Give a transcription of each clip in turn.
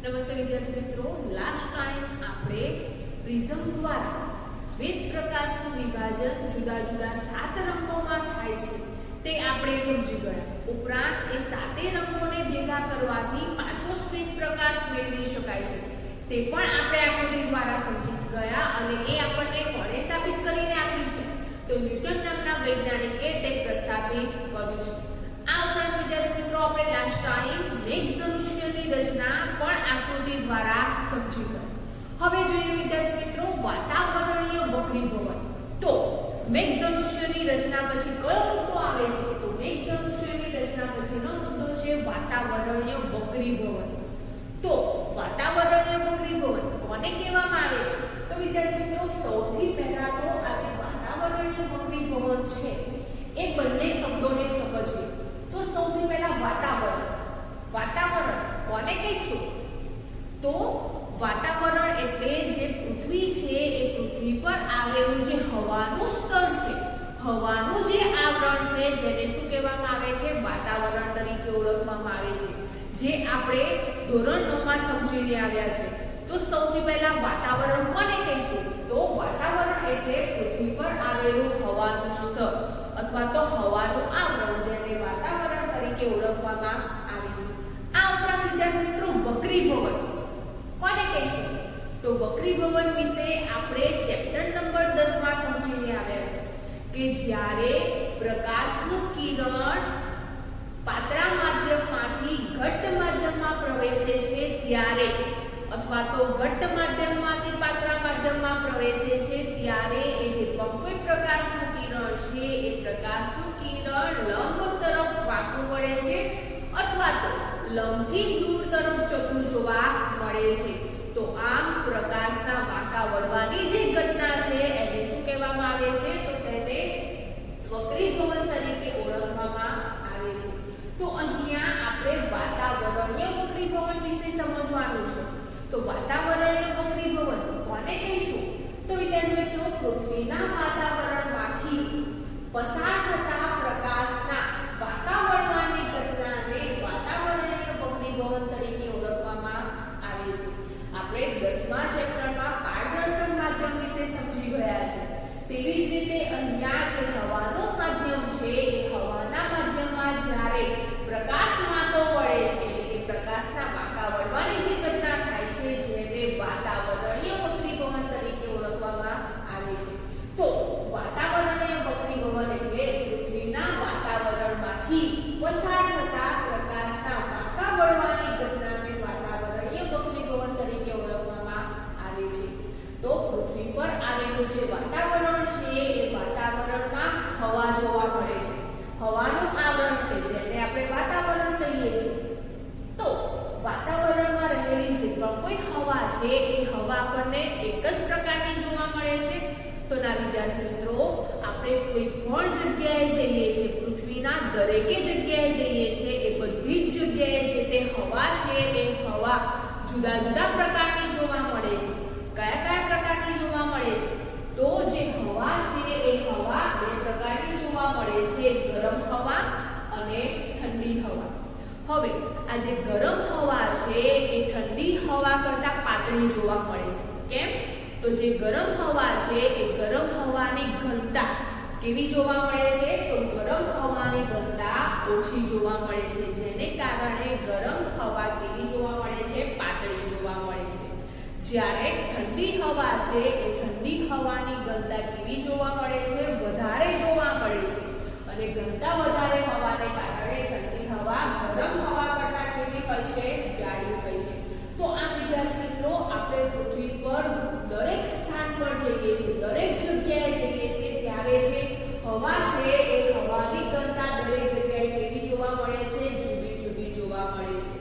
નમસ્તે વિદ્યાર્થી મિત્રો, લાસ્ટ ટાઈમ આપણે પ્રિઝમ દ્વારા શ્વેત પ્રકાશનું વિભાજન જુદા જુદા 7 રંગોમાં થાય છે તે આપણે સમજી ગયા. ઉપરાંત એ 7 રંગોને ભેગા કરવાથી પાછો શ્વેત પ્રકાશ મેળવી શકાય છે તે પણ આપણે આકૃતિ દ્વારા સમજી ગયા અને એ આપણને કોણે સાબિત કરીને આપ્યું છે? તો ન્યૂટન નામના વૈજ્ઞાનિકે તે પ્રસ્થાપિત કર્યું છે. આ ઉપરાંત વિદ્યાર્થી મિત્રો આપણે લાસ્ટ ટાઈમ મેઘધનુષ્યની રચના પણ આકૃતિ દ્વારા સમજી ગયા. હવે જોઈએ વિદ્યાર્થી મિત્રો વાતાવરણીય વક્રીભવન. તો મેઘધનુષ્યની રચના પછી કયો મુદ્દો આવે છે? તો મેઘધનુષ્યની રચના પછીનો મુદ્દો છે વાતાવરણીય વક્રીભવન. તો વાતાવરણીય વક્રીભવન કોને કહેવામાં આવે છે? તો વિદ્યાર્થી મિત્રો સૌથી પહેલા તો આ જે વાતાવરણીય વક્રીભવન છે એ બંને શબ્દોને સમજીએ. તો સૌથી પહેલા વાતાવરણ કોને કહીશું? તો વાતાવરણ એટલે જે પૃથ્વી છે એ પૃથ્વી પર આવેલું જે હવાનું સ્તર છે, હવાનું જે આવરણ છે જેને શું કહેવામાં આવે છે? વાતાવરણ તરીકે ઓળખવામાં આવે છે, જે આપણે ધોરણ 9 માં સમજીને આવ્યા છે. તો સૌથી પહેલા વાતાવરણ કોને કહીશું? તો વાતાવરણ એટલે પૃથ્વી પર આવેલું હવાનું સ્તર અથવા તો હવાનું આવરણ જેને વાતાવરણ તરીકે ઓળખવામાં આવે છે. આ ઉપરાંત વિદ્યાર્થી મિત્રો વક્રીભવન કોને કહીશું? તો વક્રીભવન વિશે આપણે ચેપ્ટર નંબર 10 માં સમજીને આવ્યા છે કે જ્યારે પ્રકાશનું કિરણ પાતળા માધ્યમમાંથી ઘટ્ટ માધ્યમમાં પ્રવેશે છે ત્યારે અથવા તો ઘટ્ટ માધ્યમમાંથી પાતળા માધ્યમમાં પ્રવેશે છે ત્યારે એ જે કોઈ પ્રકાશનું કિરણ છે એ પ્રકાશનું કિરણ લંબ તરફ વાંકું વળે છે અથવા તો લંબથી દૂર તરફ જતું જોવા મળે છે. તો આમ પ્રકાશના વાંકા વળવાની જે ઘટના છે એને શું કહેવામાં આવે છે? તો તેને વક્રીભવન તરીકે ઓળખવામાં આવે છે. તો અહીંયા આપણે વાતાવરણીય વક્રીભવન વિશે સમજવાનું છે. તો વાતાવરણીય વક્રીભવન કોને કહીશું? તો વિદ્યાર્થી મિત્રો પૃથ્વીના વાતાવરણમાંથી પસાર થતા પ્રકાશના વાંકા વળવાની ઘટનાને વાતાવરણીય વક્રીભવન તરીકે ઓળખવામાં આવે છે. આપણે 10મા ચેપ્ટરમાં પારદર્શક માધ્યમ વિશે સમજી ગયા છે. તેવી જ રીતે અહીંયા જે હવાનું માધ્યમ છે એ હવાના માધ્યમમાં જ્યારે પ્રકાશ વાંકો વળે છે એટલે પ્રકાશના વાંકા વળવાની જે ઘટના થાય છે જેને વાતાવરણીય વક્રીભવન તરીકે ઓળખવામાં આવે છે. તો વાતાવરણીય વક્રીભવન એટલે પૃથ્વીના વાતાવરણમાંથી પસાર થતા પ્રકાશના વાંકા વળવાની ઘટનાને વાતાવરણીય વક્રીભવન તરીકે ઓળખવામાં આવે છે. તો પૃથ્વી પર આવેલું જે વાતાવરણ છે એ વાતાવરણમાં હવા જોવા મળે છે, હવાનું આવરણ છે જેને આપણે વાતાવરણ કહીએ છીએ. તો વાતાવરણમાં રહેલી જે પણ કોઈ હવા છે એ હવા આપણને એક જ પ્રકારની જોવા મળે છે? તો ના વિદ્યાર્થી મિત્રો, આપણે કોઈ પણ જગ્યાએ જઈએ છીએ, પૃથ્વીના દરેકે જગ્યાએ જઈએ છીએ એ બધી જ જગ્યાએ જે તે હવા છે એ હવા જુદા જુદા પ્રકારની જોવા મળે છે. કયા કયા પ્રકારની જોવા મળે છે? તો જે હવા છે એ હવા બે પ્રકારની જોવા મળે છે, ગરમ હવા અને ઠંડી હવા. હવે આ જે ગરમ હવા છે એ ઠંડી હવા કરતાં પાતળી જોવા મળે છે. કેમ? તો જે ગરમ હવા છે એ ગરમ હવાની ઘનતા કેવી જોવા મળે છે? તો ગરમ હવાની ઘનતા ઓછી જોવા મળે છે, જેને કારણે ગરમ હવા કેવી જોવા મળે છે? પાતળી જોવા મળે છે. જ્યારે ઠંડી હવા છે એ ઠંડી હવાની ઘનતા કેવી જોવા મળે છે? વધારે જોવા મળે છે અને ઘનતા વધારે હોવાને કારણે ઠંડી હવા ગરમ હવા કરતાં કેવી હોય છે? જાડી હોય છે. તો આ વિદ્યાર્થી મિત્રો આપણે પૃથ્વી પર દરેક સ્થાન પર જઈએ છીએ, દરેક જગ્યાએ જઈએ છીએ ત્યારે જે હવા છે એ હવાની ઘનતા દરેક જગ્યાએ કેવી જોવા મળે છે? જુદી જુદી જોવા મળે છે.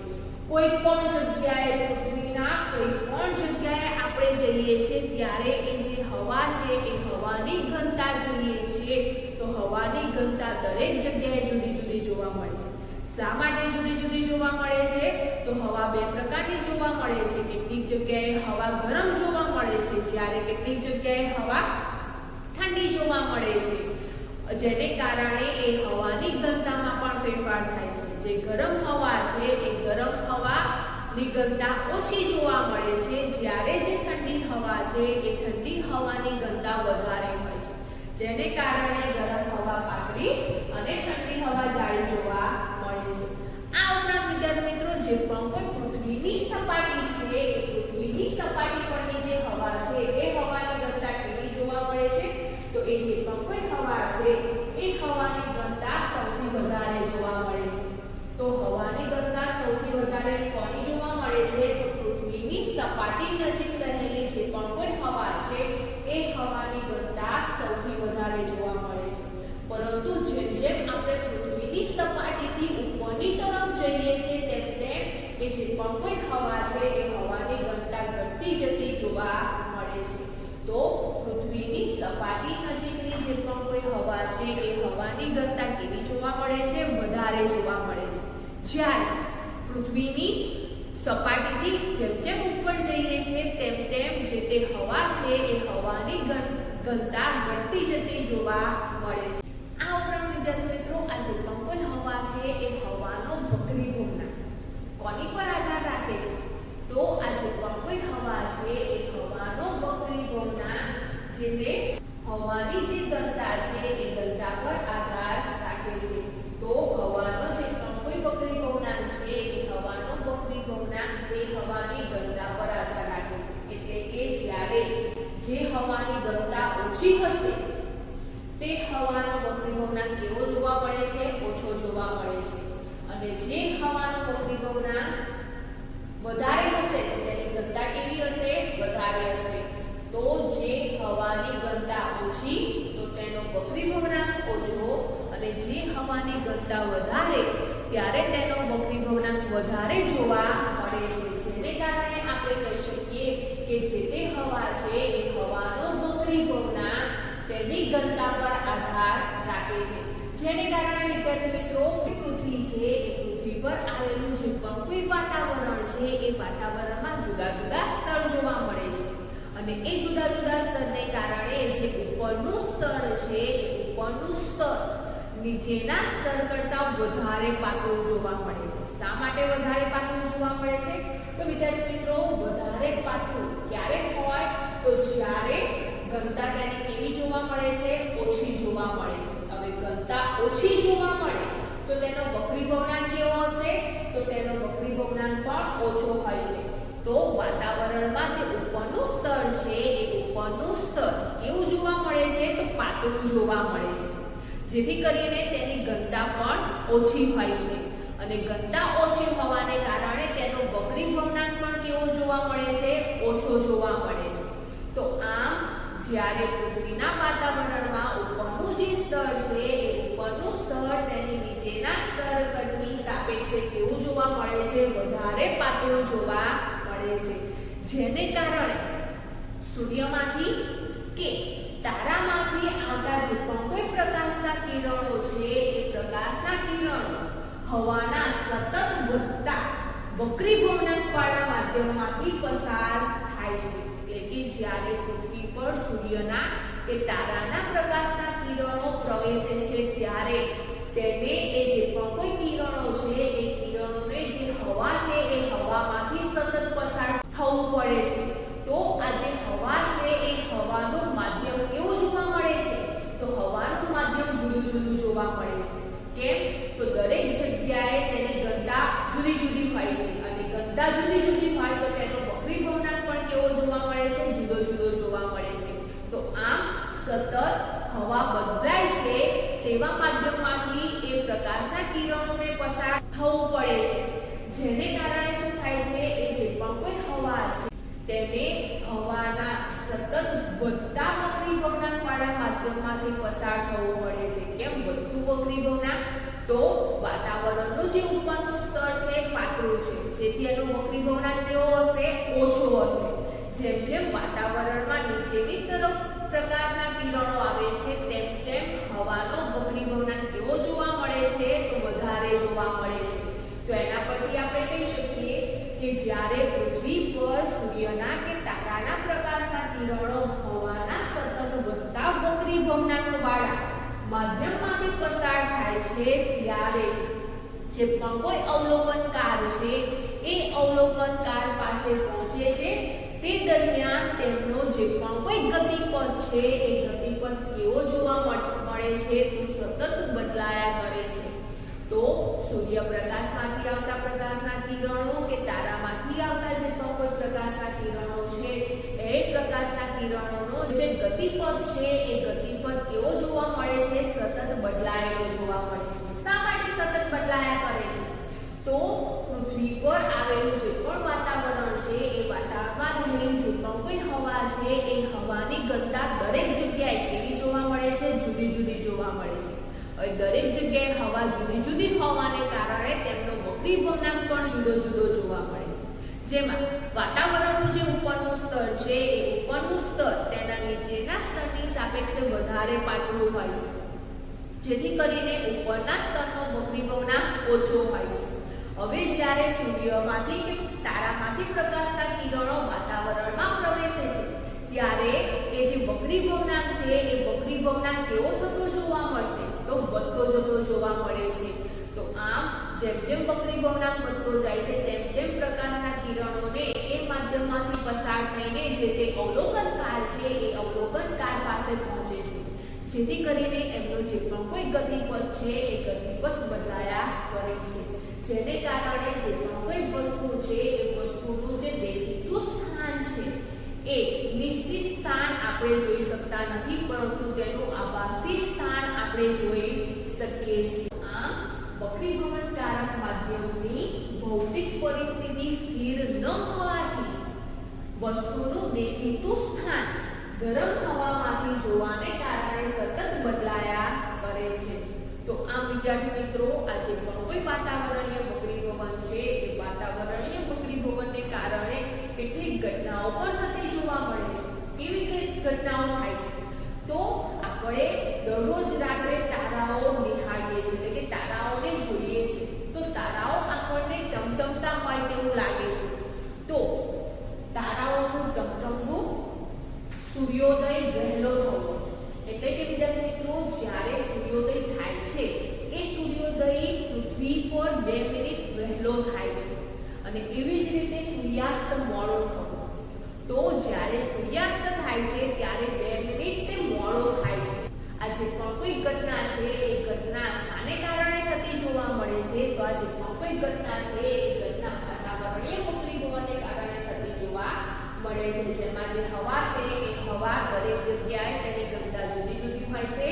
કોઈ પણ જગ્યાએ પૃથ્વીના કોઈ પણ જગ્યાએ આપણે જઈએ છીએ ત્યારે એ જે હવા છે એ હવાની ઘનતા જોઈએ છીએ તો હવાની ઘનતા દરેક જગ્યાએ જુદી જુદી જોવા મળે છે. શા માટે જુદી જુદી જોવા મળે છે? તો હવા બે પ્રકારની જોવા મળે છે. કેટલીક જગ્યાએ હવા ગરમ જોવા મળે છે જ્યારે કેટલીક જગ્યાએ હવા ઠંડી જોવા મળે છે, જેને કારણે એ હવાની ઘનતામાં પણ ફેરફાર થાય છે. જે ગરમ હવા છે એ ગરમ હવા ની ઘનતા ઓછી જોવા મળે છે, જ્યારે જે ઠંડી હવા છે એ ઠંડી હવાની ઘનતા વધારે હોય છે, જેને કારણે ગરમ હવા પાતળી અને ઠંડી હવા જાડી જોવા મળે છે। આ ઉપરાંત વિદ્યાર્થી મિત્રો જે પણ કોઈ પૃથ્વીની સપાટી છે એ પૃથ્વીની સપાટી પરની જે હવા છે એ હવાની ઘનતા કેવી જોવા મળે છે, તો એ જે પણ કોઈ હવા છે એ હવાની ઘનતા સૌથી વધારે જોવા મળે છે। તો હવાની ઘનતા સૌથી વધારે કોની જોવા મળે છે, તો પૃથ્વીની સપાટી નજીક રહેલી જે પણ કોઈ હવા છે એ હવાની ઘનતા સૌથી વધારે જોવા મળે છે। પરંતુ જેમ જેમ આપણે પૃથ્વીની સપાટીથી ઉપરની તરફ જઈએ છીએ તેમ તેમ એ જે પણ કોઈ હવા છે એ હવાની ઘનતા ઘટતી જતી જોવા મળે છે। તો પૃથ્વીની સપાટી નજીકની જે પણ કોઈ હવા છે એ હવાની ઘનતા કેવી જોવા મળે છે, વધારે જોવા મળે છે, જ્યારે પૃથ્વીની સપાટીથી જેમ જેમ ઉપર જઈએ છીએ તેમ તેમ જે તે હવા છે એ હવાની ઘનતા ઘટતી જતી જોવા મળે છે। આ ઉપરાંત વિદ્યાર્થી મિત્રો આ જે પણ કોઈ હવા છે એ હવાનો વક્રી ગુણાંક કોની પર આધાર રાખે છે, તો આ જે પણ કોઈ હવા છે એ હવાનો વક્રી ગુણાંક જે તે હવાની જે ઘનતા છે એ ઘનતા પર આધાર રાખે છે। તો હવાનો જે પણ કોઈ વક્રી ગુણાંક છે એ હવાનો વક્રી ગુણાંક તે હવાની ઘનતા પર આધાર રાખે છે, એટલે કે જ્યારે જે હવાની ઘનતા ઓછી હશે તે હવાનો વક્રી ગુણાંક કેવો જોવા મળે છે, ઓછો જોવા મળે છે, અને જે હવાનો વક્રી ગુણાંક વધારે હશે તો તેની ઘનતા કેવી હશે, વધારે હશે। તો જે હવાની ઘનતા ઓછી તો તેનો વક્રી ગુણાંક ઓછો, અને જે હવાની ઘનતા વધારે ત્યારે તેનો વક્રી ગુણાંક વધારે જોવા મળે છે, જેને કારણે આપણે કહી શકીએ કે જે તે હવા છે એ હવાનો વક્રી ગુણાંક તેની ઘનતા પર આધાર રાખે છે, જેને કારણે વિદ્યાર્થી મિત્રો પૃથ્વી છે એ પૃથ્વી પર આવેલું જે પણ કોઈ વાતાવરણ છે એ વાતાવરણમાં જુદા જુદા સ્તર જોવા મળે છે, અને એ જુદા જુદા સ્તરને કારણે જે ઉપરનું સ્તર છે એ ઉપરનું સ્તર નીચેના સ્તર કરતાં વધારે પાતળું જોવા મળે છે। શા માટે વધારે પાતળું જોવા મળે છે, તો વિદ્યાર્થી મિત્રો વધારે પાતળું ક્યારે હોય, તો જ્યારે ઘનતા તેની કેવી જોવા મળે છે, ઓછી જોવા મળે છે। હવે ઘનતા ઓછી જોવા મળે તો તેનો વક્રી ગુણાંક કેવો હશે, તો તેનો વક્રી ગુણાંક પણ ઓછો હોય છે। તો વાતાવરણમાં જે ઉપરનું સ્તર છે એ ઉપરનું સ્તર કેવું જોવા મળે છે, તો પાતળું જોવા મળે છે, જેથી કરીને તેની ઘનતા પણ ઓછી હોય છે, અને ઘનતા ઓછી હોવાને કારણે તેનો વક્રી ગુણાંક પણ કેવો જોવા મળે છે, ઓછો જોવા મળે છે। તો આમ જ્યારે પૃથ્વીના વાતાવરણમાં ઉપરનું જે સ્તર છે એ ઉપરનું સ્તર તેની નીચેના સ્તર કરતાં સાપેક્ષે કેવું જોવા મળે છે, વધારે પાતળું જોવા મળે છે, જેને કારણે સૂર્યમાંથી કે તારામાંથી આવતા જે પણ કોઈ પ્રકાશના કિરણો છે એ પ્રકાશના કિરણો હવાના સતત વધતા વક્રી ગુણાંકવાળા માધ્યમમાંથી પસાર થાય છે, એટલે કે જ્યારે પૃથ્વી પર સૂર્યના કે તારાના પ્રકાશના કિરણો પ્રવેશે છે ત્યારે તેને એ જે પણ કોઈ કિરણો છે એ કિરણોને જે હવા છે એ હવામાંથી સતત પસાર થવું પડે છે। તો આ જે હવા છે એ હવાનું માધ્યમ કેવું જોવા મળે છે, તો હવાનું માધ્યમ જુદું જુદું જોવા મળે છે। કેમ, તો દરેક જગ્યાએ તેની ઘનતા જુદી જુદી હોય છે, અને ઘનતા જુદી જુદી હોય તો તેનો વક્રી ગુણાંક પણ કેવો જોવા મળે છે, જુદો જુદો જોવા મળે છે। તો આમ સતત હવા બદલાય છે તેવા માધ્યમમાંથી એ પ્રકાશના કિરણોને પસાર થવું પડે છે, જેને કારણે શું થાય છે, એ જે પણ કોઈ હવા છે તેને હવાના સતત વધતા વક્રી ગુણાંકવાળા માધ્યમમાંથી પસાર થવું પડે છે। કેમ વધતું વક્રી ગુણાંક, તો વાતાવરણનું જે ઉપરનું સ્તર છે પાતળું છે, જેથી એનો વક્રી ગુણાંક કેવો હશે, ઓછો હશે। જેમ જેમ વાતાવરણમાં નીચેની તરફ પ્રકાશના કિરણો આવે છે તેમ તેમ હવાનો વક્રી ગુણાંક કેવો જોવા મળે છે, તો વધારે જોવા મળે છે। તો એના પરથી આપણે કહી શકીએ કે જ્યારે પૃથ્વી પર સૂર્યના કે તારાના પ્રકાશના કિરણો હવાના સતત વધતા વક્રી ગુણાંકવાળા માધ્યમમાંથી પસાર થાય છે ત્યારે જે પણ કોઈ અવલોકનકાર છે એ અવલોકનકાર પાસે પહોંચે છે તે દરમિયાન તેમનો જે પણ કોઈ ગતિપથ છે એ ગતિપથ કેવો જોવા મળે છે તો સતત બદલાયા કરે છે. તો સૂર્યપ્રકાશમાંથી આવતા પ્રકાશના કિરણો કે તારામાંથી આવતા જે પણ કોઈ પ્રકાશના કિરણો છે એ પ્રકાશના કિરણોનો જે ગતિપથ છે એ ગતિપથ કેવો જોવા મળે છે? સતત બદલાયેલો જોવા મળે છે. શા માટે સતત બદલાયા કરે છે? તો પૃથ્વી પર આવેલું જે પણ વાતાવરણ છે એ વાતાવરણમાં રહેલી જે પણ કોઈ હવા છે એ હવાની ઘનતા દરેક જગ્યાએ કેવી જોવા મળે છે? જુદી જુદી જોવા મળે છે. દરેક જગ્યાએ હવા જુદી જુદી હોવાને કારણે તેમનો વક્રી ભવનાંક પણ જુદો જુદો જોવા મળે છે. જેમાં વાતાવરણનું જે ઉપરનું સ્તર છે એ ઉપરનું સ્તર તેના નીચેના સ્તરની સાપેક્ષે વધારે પાતળું હોય છે, જેથી કરીને ઉપરના સ્તરનો વક્રી ભવનાંક ઓછો હોય છે. હવે જ્યારે સૂર્યમાંથી કે તારામાંથી પ્રકાશના કિરણો વાતાવરણમાં પ્રવેશે છે ત્યારે એ જે વક્રી ભવનાંક છે એ વક્રી ભવનાંક કેવો થતો જોવા મળશે? તો વધતો જતો જોવા મળે છે. તો આમ જેમ જેમ વક્રી ભવનાંક વધતો જાય છે તેમ તેમ પ્રકાશના કિરણોને એ માધ્યમમાંથી પસાર થઈને જે તે અવલોકનકાર છે એ અવલોકનકાર પાસે પહોંચે છે, જેથી કરીને એમનો જે પણ કોઈ ગતિપથ છે એ ગતિપથ બદલાયા કરે છે. જેને કારણે જે પણ કોઈ વસ્તુ છે એ વસ્તુનું જે દેખીતું સ્થાન છે એ નિશ્ચિત સ્થાન આપણે જોઈ શકતા નથી, પરંતુ તેનું આભાસી સ્થાન આપણે જોઈ શકીએ છીએ. આમ વક્રીભવનકારક માધ્યમની ભૌતિક પરિસ્થિતિ સ્થિર ન હોવાથી વસ્તુનું દેખીતું સ્થાન ગરમ હવામાંથી જોવાને કારણે સતત બદલાયા કરે છે. તો આમ વિદ્યાર્થી મિત્રો, આ જે પણ કોઈ વાતાવરણીય વક્રીભવન છે એ વાતાવરણીય વક્રીભવનને કારણે કેટલીક ઘટનાઓ પણ થતી જોવા મળે છે. કેવી ઘટનાઓ થાય છે? તો આપણે દરરોજ રાત્રે તારાઓ નિહાળીએ છીએ, એટલે કે તારાઓને જોઈએ છીએ. તો તારાઓ આપણને ટમટમતા હોય તેવું લાગે છે. તો તારાઓનું ટમટમવું સૂર્યોદય વહેલો થવો, એટલે કે વિદ્યાર્થી મિત્રો, જ્યારે સૂર્યોદય થાય છે એ સૂર્યોદય પૃથ્વી પર 2 મિનિટ વહેલો થાય છે, અને એવી જ રીતે સૂર્યાસ્ત મોડો થવો. તો જ્યારે સૂર્યાસ્ત થાય છે ત્યારે 2 મિનિટ તે મોડો થાય છે. આ જે પણ કોઈ ઘટના છે એ ઘટના શાને કારણે થતી જોવા મળે છે? તો આ જે પણ કોઈ ઘટના છે એ ઘટના વાતાવરણીય વક્રીભવનને કારણે થતી જોવા મળે છે. જેમાં જે હવા છે એ હવા દરેક જગ્યાએ તેની ઘનતા જુદી જુદી હોય છે.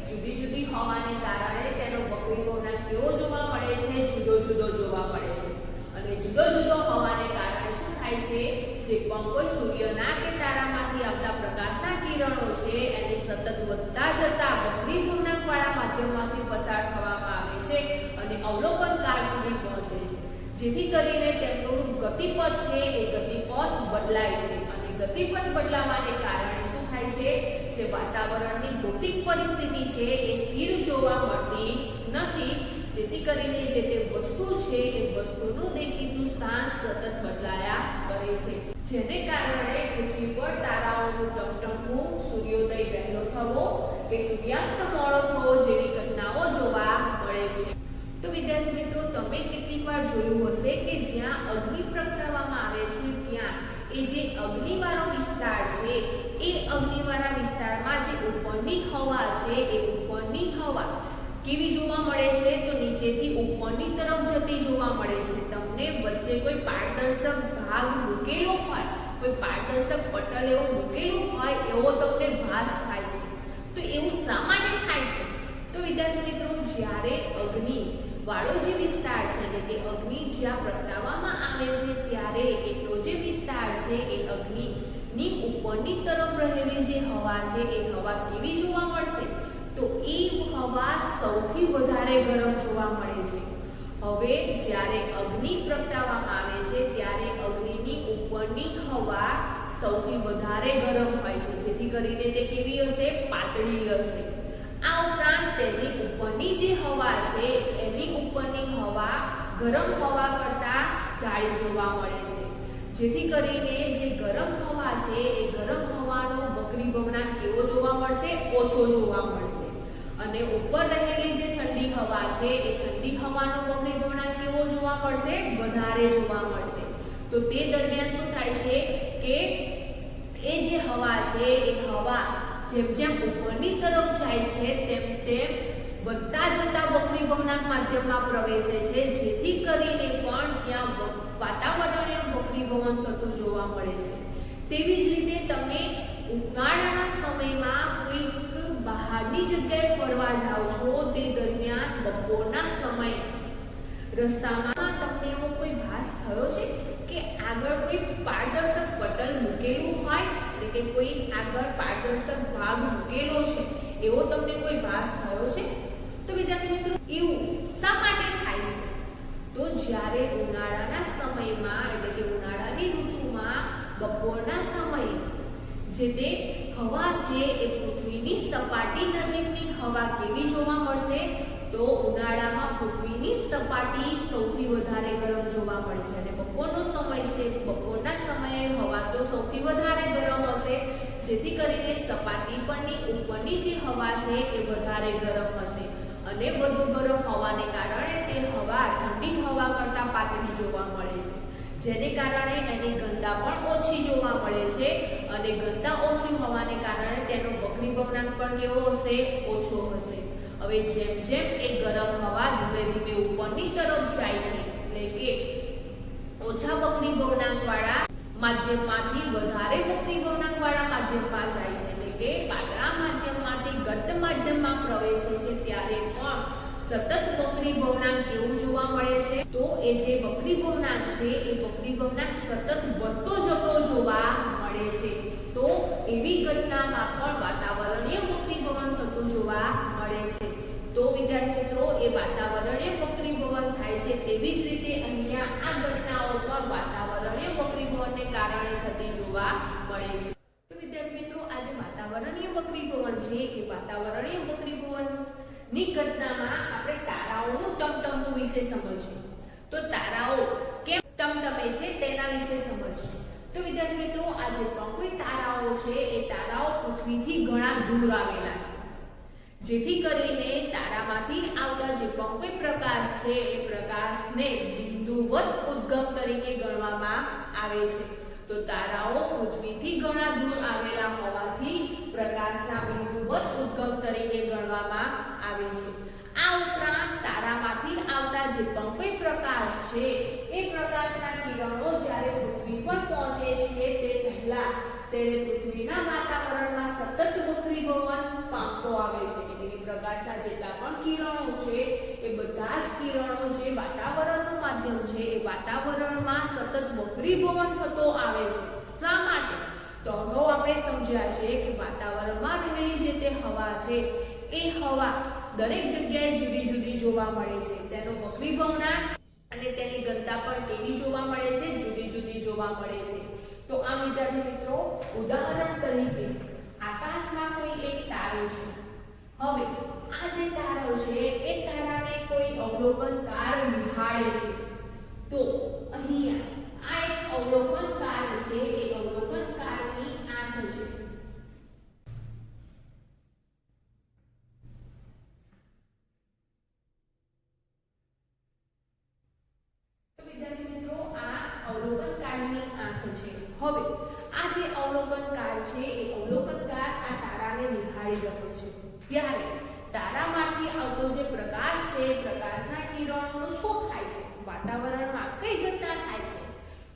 જુદી જુદી હવાને કારણે તેનો વક્રીભવનાંક કેવો જોવા મળે છે? જુદો જુદો જોવા મળે છે. અને જુદો જુદો હવાને કારણે શું થાય છે? જે પણ કોઈ સૂર્યના કે તારામાંથી આવતા પ્રકાશના કિરણો છે એને સતત વધતા જતા વક્રીભવનાંક વાળા માધ્યમમાંથી પસાર થવામાં આવે છે અને અવલોકનકાર સુધી પહોંચે છે, જેથી કરીને તેમનું ગતિપથ છે એ ગતિપથ બદલાય છે. અને ગતિપથ બદલાવાને કારણે શું થાય છે? જે વાતાવરણની ભૌતિક પરિસ્થિતિ છે એ સ્થિર જોવા મળતી નથી, જેથી કરીને જે તે વસ્તુ છે એ વસ્તુનું દેખીતું સ્થાન સતત બદલાયા કરે છે. જેને કારણે પૃથ્વી પર તારાઓનું ટમટમવું, સૂર્યોદય વહેલો થવો કે સૂર્યાસ્ત મોડો થવો જેવી ઘટનાઓ જોવા મળે છે. તો વિદ્યાર્થી મિત્રો, તમે કેટલીક વાર જોયું હશે કે જ્યાં અગ્નિ પ્રગટાવવામાં આવે છે ત્યાં એ જે અગ્નિવાળો વિસ્તાર છે એ અગ્નિવાળા વિસ્તારમાં જે ઉપરની હવા છે એ ઉપરની હવા કેવી જોવા મળે છે? તો નીચેથી ઉપરની તરફ જતી જોવા મળે છે. તમને વચ્ચે કોઈ પારદર્શક ભાગ મૂકેલો હોય, કોઈ પારદર્શક પટલ એવું મૂકેલું હોય એવો તમને ભાસ થાય છે. તો એવું શા માટે થાય છે? તો વિદ્યાર્થી મિત્રો, જ્યારે અગ્નિ વાળો જે વિસ્તાર છે, એટલે કે અગ્નિ જ્યાં પ્રગટાવવામાં આવે છે ત્યારે એટલો જે વિસ્તાર છે એ અગ્નિની ઉપરની તરફ રહેલી જે હવા છે એ હવા કેવી જોવા મળશે? તો એ હવા સૌથી વધારે ગરમ જોવા મળે છે. હવે જ્યારે અગ્નિ પ્રગટાવવામાં આવે છે ત્યારે અગ્નિની ઉપરની હવા સૌથી વધારે ગરમ હોય છે, જેથી કરીને તે કેવી હશે? પાતળી હશે. આ ઉપરાંત તેની ઉપરની જે હવા છે એની ઉપરની હવા ગરમ હવા કરતાં જાડી જોવા મળે છે, જેથી કરીને જે ગરમ હવા છે એ ગરમ હવાનો વક્રીભવનાંક કેવો જોવા મળશે? ઓછો જોવા મળશે. અને ઉપર રહેલી જે ઠંડી હવા હવા છે એ ઠંડી હવાનો વક્રીભવનાંક કેવો જોવા મળશે? વધારે જોવા મળશે. તો તે દરમિયાન શું થાય છે કે એ જે હવા છે એ હવા જેમ જેમ ઉપરની તરફ જાય છે તેમ તેમ વધતા જતા વક્રીભવનાંક માધ્યમમાં પ્રવેશે છે, જેથી કરીને પણ ત્યાં વાતાવરણીય વક્રીભવન થતું જોવા મળે છે. તેવી જ રીતે તમે ઉનાળાના સમયમાં કોઈક બહારની જગ્યાએ ફરવા જાઓ છો, તે દરમિયાન બપોરના સમયે રસ્તામાં તમને એવો કોઈ ભાસ થયો છે કે આગળ કોઈ પારદર્શક પટલ મૂકેલું હોય, એટલે કે કોઈ આગળ પારદર્શક ભાગ મૂકેલો છે એવો તમને કોઈ ભાસ થયો છે? તો વિદ્યાર્થી મિત્રો એવું શા માટે થાય છે? તો જ્યારે ઉનાળાના સમયમાં એટલે કે ઉનાળાની ઋતુમાં બપોરના સમયે જે તે હવા છે એ પૃથ્વીની સપાટી નજીકની હવા કેવી જોવા મળશે? તો ઉનાળામાં પૃથ્વીની સપાટી સૌથી વધારે ગરમ જોવા મળે છે અને બપોરનો સમય છે, બપોરના સમયે હવા તો સૌથી વધારે ગરમ હશે, જેથી કરીને સપાટી પરની ઉપરની જે હવા છે એ વધારે ગરમ હશે અને વધુ ગરમ હોવાને કારણે તે હવા ઠંડી હવા કરતાં પાતળી જોવા મળે છે, જેને કારણે એની ઘનતા પણ ઓછી જોવા મળે છે અને ઘનતા ઓછી હોવાને કારણે તેનો વક્રીભવનાંક પણ કેવો હશે? ઓછો હશે. હવે જેમ જેમ એ ગરમ હવા ધીમે ધીમે ઉપરની તરફ જાય છે, એટલે કે ઓછા વક્રીભવનાંક વાળા માધ્યમમાંથી વધારે વક્રીભવનાંક વાળા માધ્યમમાં જાય છે, એટલે કે પાતળા માધ્યમમાંથી ઘટ્ટ માધ્યમમાં પ્રવેશે છે, ત્યારે પણ સતત વક્રીભવનાંક કેવું જોવા મળે છે? તો એ જે વક્રીભવનાંક છે એ વક્રીભવનાંક સતત વધતો જતો જોવા મળે છે. તો એવી ઘટનામાં પણ વાતાવરણીય વક્રીભવન થતું જોવા મળે છે. તો વિદ્યાર્થી મિત્રો એ વાતાવરણીય વક્રીભવન થાય છે, તેવી જ રીતે અહીંયા આ ઘટનાઓ પણ વાતાવરણીય વક્રીભવનને કારણે થતી જોવા મળે છે. તો વિદ્યાર્થી મિત્રો આ જે વાતાવરણીય વક્રીભવન છે એ વાતાવરણીય વક્રીભવન ની ઘટનામાં આપણે તારાઓનું ટમટમવું વિશે સમજીએ. તો તારાઓ કેમ ટમટમે છે તેના વિશે સમજીએ. તો વિદ્યાર્થી મિત્રો આ જે પણ કોઈ તારાઓ છે એ તારાઓ પૃથ્વીથી ઘણા દૂર આવેલા છે, જેથી કરીને તારામાંથી આવતા જે પણ કોઈ પ્રકાશ છે એ પ્રકાશને બિંદુવત ઉદ્ગમ તરીકે ગણવામાં આવે છે. તો તારાઓ પૃથ્વીથી ઘણા દૂર આવેલા હોવાથી પ્રકાશના બિંદુવત ઉદ્ગમ તરીકે ગણવામાં આવે છે. આ ઉપરાંત તારામાંથી આવતા જે પણ કોઈ પ્રકાશ છે એ પ્રકાશના કિરણો જ્યારે પૃથ્વી પર પહોંચે છે તે પહેલા તેને પૃથ્વીના વાતાવરણમાં સતત વક્રીભવન પામતો આવે છે, એટલે કે પ્રકાશના જેટલા પણ કિરણો છે એ બધા જ કિરણો જે વાતાવરણનું માધ્યમ છે એ વાતાવરણમાં સતત વક્રીભવન થતો આવે છે. શા માટે? તો અગાઉ આપણે સમજ્યા છે કે વાતાવરણમાં રહેલી જે તે હવા છે એ હવા દરેક જગ્યાએ જુદી જુદી જોવા મળે છે. તેનો વક્રીભવનાંક અને તેની ઘનતા પણ કેવી જોવા મળે છે? જુદી જુદી જોવા મળે છે. તો આ વિદ્યાર્થી મિત્રો ઉદાહરણ તરીકે આકાશમાં કોઈ એક તારો છે. હવે આ જે તારો છે એ તારાને કોઈ અવલોકનકાર નિહાળે છે. તો અહીંયા આ એક અવલોકનકાર છે, એ અવલોકનકારની આંખ છે. તો વિદ્યાર્થી મિત્રો આ અવલોકનકારની આંખ છે. હવે આ જે અવલોકનકાર છે એ અવલોકનકાર આ તારાને નિહાળી રહ્યો છે, ત્યારે તારામાંથી આવતો જે પ્રકાશ છે પ્રકાશના કિરણોનું શું થાય છે? વાતાવરણમાં કઈ ઘટના થાય છે?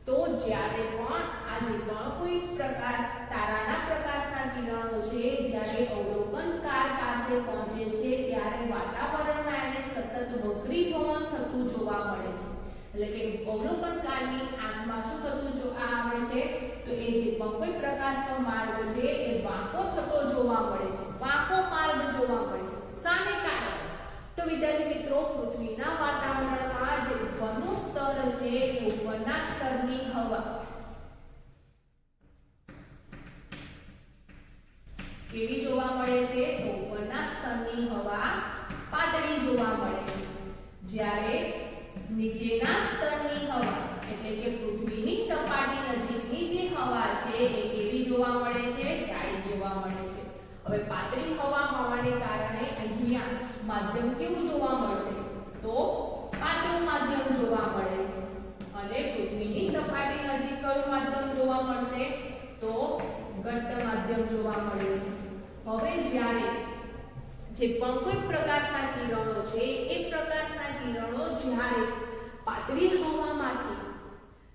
તો જ્યારે પણ આ જે પણ કોઈ પ્રકાશ તારાના પ્રકાશના કિરણો છે જ્યારે અવલોકનકાર પાસે પહોંચે છે ત્યારે વાતાવરણમાં એને સતત વક્રીભવન થતું જોવા મળે છે. એટલે કે અવલોકનકારની આંખમાં શું થતું આવે છે? તો એ જે પણ કોઈ પ્રકાશનો માર્ગ છે એ વાંકો થતો જોવા મળે છે, વાંકો માર્ગ જોવા મળે છે. શાને કારણે? તો વિદ્યાર્થી મિત્રો પૃથ્વીના વાતાવરણમાં જે ઉપરનું સ્તર છે એ ઉપરના સ્તરની હવા કેવી જોવા મળે છે? તો ઉપરના સ્તરની હવા પાતળી જોવા મળે છે, જ્યારે નીચેના સ્તરની હવા એટલે કે પૃથ્વીની સપાટી નજીકની જે હવા છે એ કેવી જોવા મળે છે? જાડી જોવા મળે છે. હવે પાતળી હવા હોવાને કારણે અહીંયા માધ્યમ કેવું જોવા મળશે? તો પાતળું માધ્યમ જોવા મળે છે અને પૃથ્વીની સપાટી નજીક કયું માધ્યમ જોવા મળશે તો ઘટ્ટ માધ્યમ જોવા મળે છે હવે જ્યારે જે પંકજ પ્રકાશના કિરણો છે એ પ્રકાશના કિરણો જ્યારે પાતળી હવામાંથી